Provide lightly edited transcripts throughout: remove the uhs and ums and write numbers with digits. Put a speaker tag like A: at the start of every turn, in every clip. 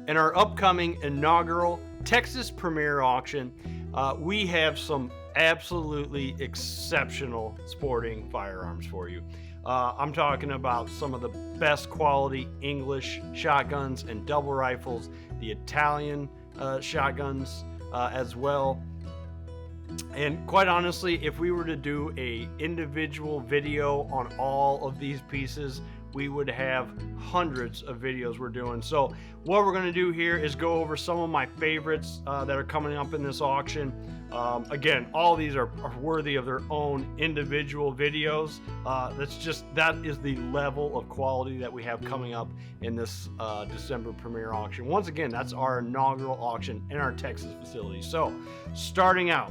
A: In our upcoming inaugural Texas Premier Auction, we have some absolutely exceptional sporting firearms for you. I'm talking about some of the best quality English shotguns and double rifles, the Italian shotguns as well. And quite honestly, if we were to do a individual video on all of these pieces, we would have hundreds of videos we're doing. So what we're going to do here is go over some of my favorites that are coming up in this auction. Again, all these are worthy of their own individual videos. That is the level of quality that we have coming up in this December Premier Auction. Once again, that's our inaugural auction in our Texas facility. So starting out,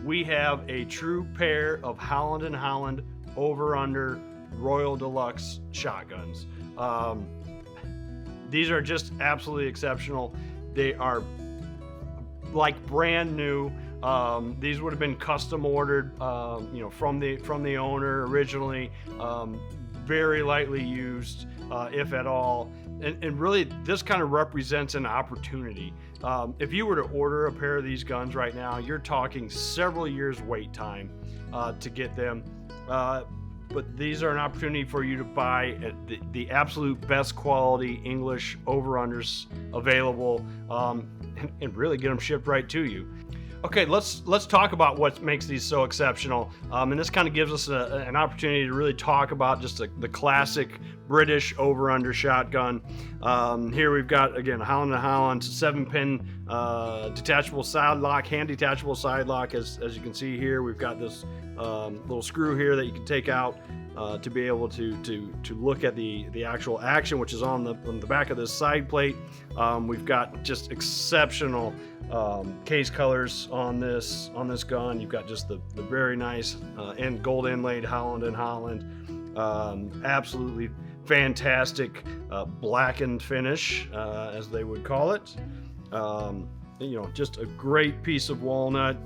A: we have a true pair of Holland & Holland over-under Royal Deluxe shotguns. These are just absolutely exceptional. They are like brand new. These would have been custom ordered, from the owner originally. Very lightly used, if at all. And really, this kind of represents an opportunity. If you were to order a pair of these guns right now, you're talking several years wait time to get them. But these are an opportunity for you to buy the absolute best quality English over-unders available, and really get them shipped right to you. Okay, let's talk about what makes these so exceptional, and this kind of gives us an opportunity to really talk about just the classic British over-under shotgun. Here we've got, again, Holland & Holland 7-pin detachable side lock, hand detachable side lock. As you can see here, we've got this little screw here that you can take out to be able to look at the actual action, which is on the back of this side plate. We've got just exceptional case colors on this gun. You've got just the very nice and gold inlaid Holland & Holland. Absolutely fantastic blackened finish, as they would call it. Just a great piece of walnut,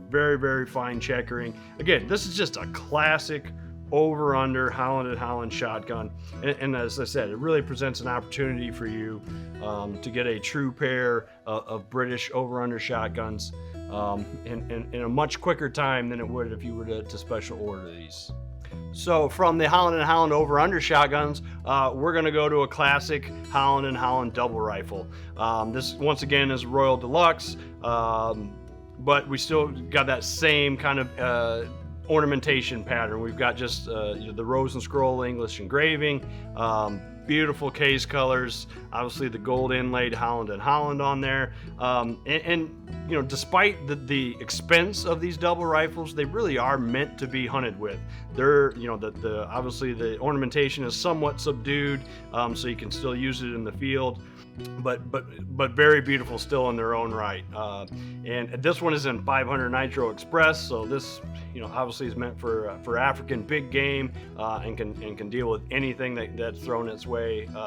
A: very, very fine checkering. Again, this is just a classic over-under Holland & Holland shotgun, and as I said, it really presents an opportunity for you to get a true pair of British over-under shotguns in a much quicker time than it would if you were to special order these. So from the Holland & Holland over-under shotguns, we're going to go to a classic Holland & Holland double rifle. This, once again, is Royal Deluxe, but we still got that same kind of ornamentation pattern. We've got just the rose and scroll English engraving, beautiful case colors, obviously the gold inlaid Holland & Holland on there, and despite the expense of these double rifles, they really are meant to be hunted with. They're obviously the ornamentation is somewhat subdued, so you can still use it in the field, but very beautiful still in their own right. And this one is in 500 Nitro Express, so this obviously is meant for African big game, and can deal with anything that's thrown its way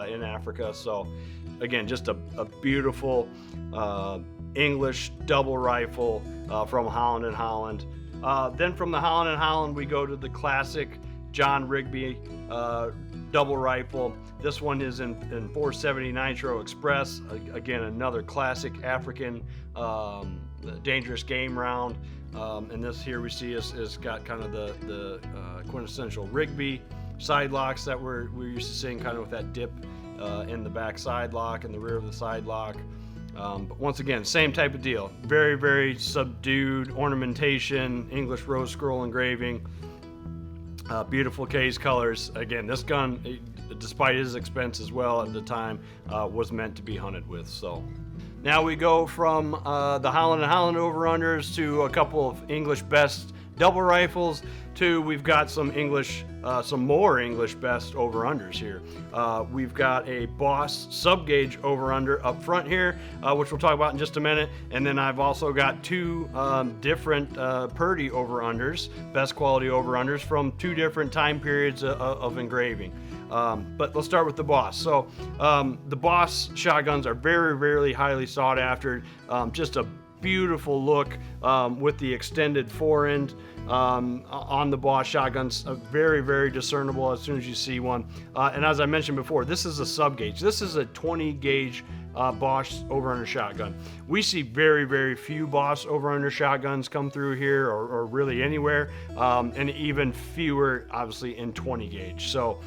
A: in Africa. So again, just a beautiful English double rifle from Holland & Holland. Then from the Holland & Holland, we go to the classic John Rigby double rifle. This one is in 470 Nitro Express. Again, another classic African dangerous game round. And this here we see is got kind of the quintessential Rigby side locks that we're used to seeing, kind of with that dip in the back side lock and the rear of the side lock. But once again, same type of deal. Very, very subdued ornamentation, English rose scroll engraving, beautiful case colors. Again, this gun, despite his expense as well at the time, was meant to be hunted with. So now we go from the Holland & Holland over-unders to a couple of English best double rifles to we've got some more English best over-unders here. We've got a Boss sub-gauge over-under up front here, which we'll talk about in just a minute. And then I've also got two different Purdy over-unders, best quality over-unders from two different time periods of engraving. But let's start with the Boss. So the Boss shotguns are very, very highly sought after. Just a beautiful look with the extended forend on the Boss shotguns. Very, very discernible as soon as you see one. And as I mentioned before, this is a sub gauge. This is a 20 gauge Boss over-under shotgun. We see very, very few Boss over-under shotguns come through here, or really anywhere, and even fewer, obviously, in 20 gauge. So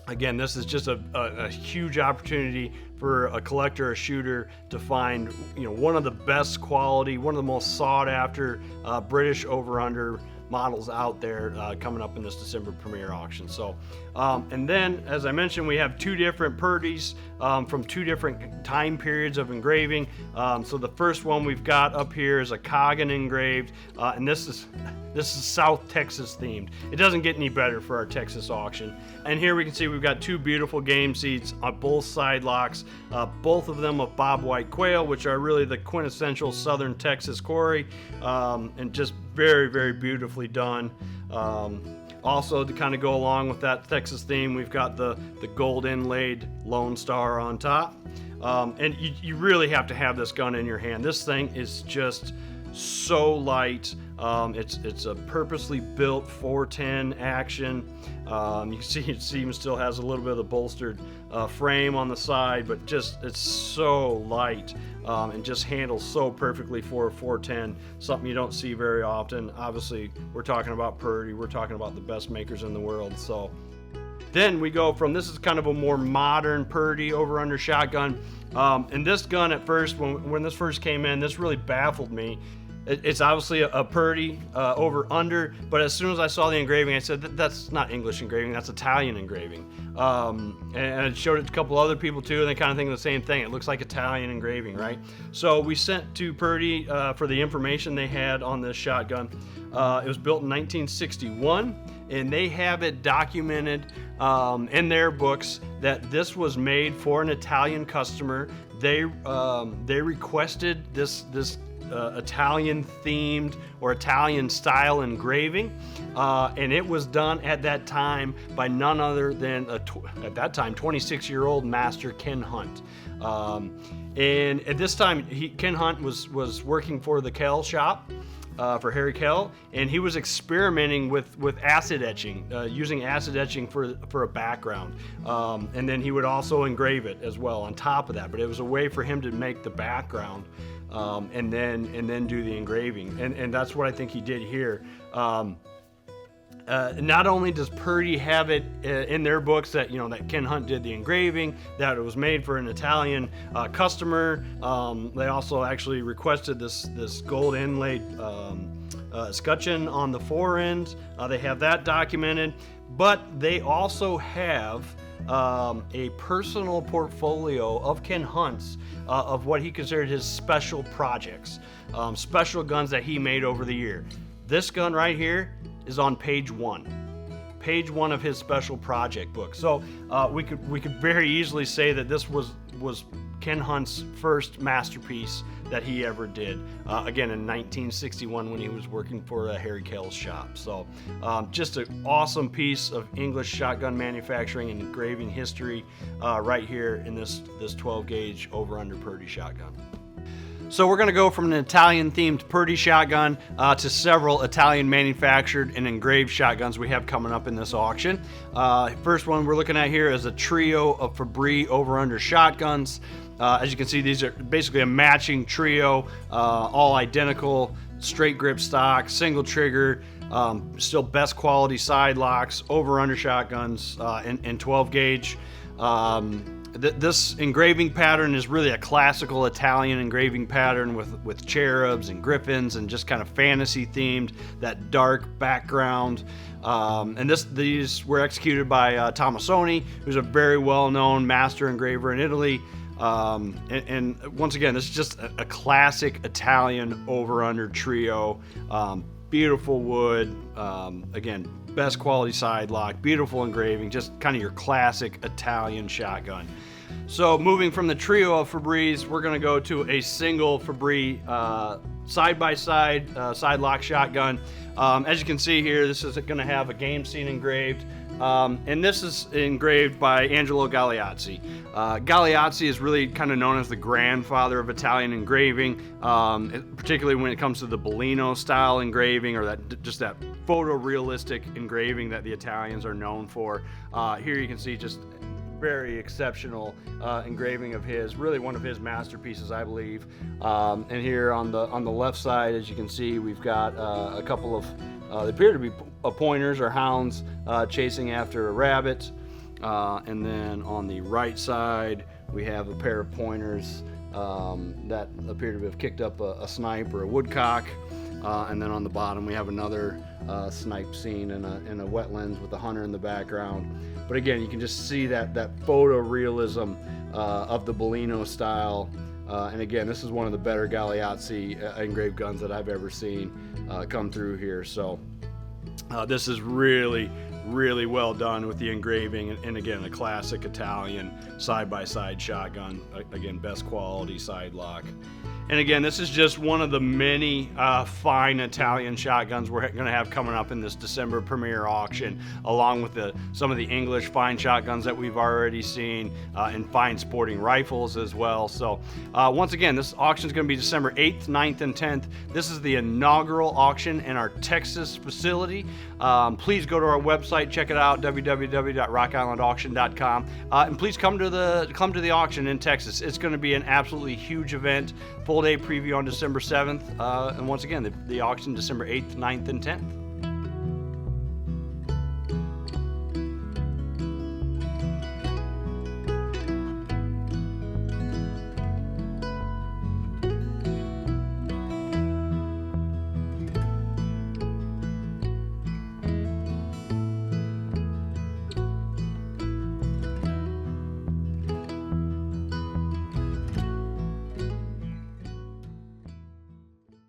A: again, this is just a huge opportunity for a collector, a shooter, to find, you know, one of the best quality, one of the most sought after British over-under models out there coming up in this December premiere auction. So, and then, as I mentioned, we have two different Purdys from two different time periods of engraving. So the first one we've got up here is a Coggin engraved, and this is South Texas themed. It doesn't get any better for our Texas auction. And here we can see we've got two beautiful game seats on both side locks, both of them of Bob White quail, which are really the quintessential Southern Texas quarry, and just very, very beautifully done. Also, to kind of go along with that Texas theme, we've got the gold inlaid Lone Star on top. And you really have to have this gun in your hand. This thing is just so light. It's a purposely built 410 action. You can see it even still has a little bit of the bolstered frame on the side, but just it's so light and just handles so perfectly for a 410, something you don't see very often. Obviously, we're talking about Purdy, we're talking about the best makers in the world. So then we go from, this is kind of a more modern Purdy over-under shotgun. And this gun at first, when this first came in, this really baffled me. It's obviously a Purdy over-under, but as soon as I saw the engraving, I said, that's not English engraving, that's Italian engraving. And I showed it to a couple other people too, and they kind of think the same thing. It looks like Italian engraving, right? So we sent to Purdy for the information they had on this shotgun. It was built in 1961, and they have it documented in their books that this was made for an Italian customer. They requested this Italian themed or Italian style engraving, and it was done at that time by none other than at that time 26-year-old master Ken Hunt. And at this time Ken Hunt was working for the Kell shop, for Harry Kell, and he was experimenting with acid etching, using acid etching for a background, and then he would also engrave it as well on top of that. But it was a way for him to make the background and then do the engraving, and that's what I think he did here. Not only does Purdy have it in their books that, you know, that Ken Hunt did the engraving, that it was made for an Italian customer, they also actually requested this gold inlaid escutcheon on the forend. They have that documented, but they also have a personal portfolio of Ken Hunt's of what he considered his special projects, special guns that he made over the year. This gun right here is on page one of his special project book. So we could very easily say that this was Ken Hunt's first masterpiece that he ever did, again in 1961 when he was working for Harry Kell's shop. So just an awesome piece of English shotgun manufacturing and engraving history right here in this 12 gauge over-under Purdy shotgun. So we're going to go from an Italian-themed Purdy shotgun to several Italian-manufactured and engraved shotguns we have coming up in this auction. First one we're looking at here is a trio of Fabry over-under shotguns. As you can see, these are basically a matching trio, all identical, straight grip stock, single trigger, still best quality side locks, over-under shotguns, and 12 gauge. This engraving pattern is really a classical Italian engraving pattern with cherubs and griffins and just kind of fantasy themed, that dark background. And these were executed by Tomasoni, who's a very well-known master engraver in Italy. And once again, this is just a classic Italian over-under trio. Beautiful wood, again, best quality side lock, beautiful engraving, just kind of your classic Italian shotgun. So moving from the trio of Fabrys, we're going to go to a single Fabry side-by-side side lock shotgun. As you can see here, this is going to have a game scene engraved And this is engraved by Angelo Galeazzi. Galeazzi is really kind of known as the grandfather of Italian engraving, particularly when it comes to the Bellino style engraving, or that photorealistic engraving that the Italians are known for. Here you can see just very exceptional engraving of his, really one of his masterpieces, I believe. And here on the left side, as you can see, we've got a couple of they appear to be pointers or hounds chasing after a rabbit. And then on the right side, we have a pair of pointers that appear to have kicked up a snipe or a woodcock. And then on the bottom, we have another snipe scene in a wetlands with a hunter in the background. But again, you can just see that photorealism of the Bellino style. And again, this is one of the better Galeazzi engraved guns that I've ever seen come through here. So this is really well done with the engraving, and again, a classic Italian side-by-side shotgun. Again, best quality side lock. And again, this is just one of the many fine Italian shotguns we're going to have coming up in this December premiere auction, along with some of the English fine shotguns that we've already seen, and fine sporting rifles as well. So once again, this auction is going to be December 8th, 9th, and 10th. This is the inaugural auction in our Texas facility. Please go to our website, check it out, www.rockislandauction.com, and please come to the auction in Texas. It's going to be an absolutely huge event. Full day preview on December 7th, and once again, the auction December 8th, 9th, and 10th.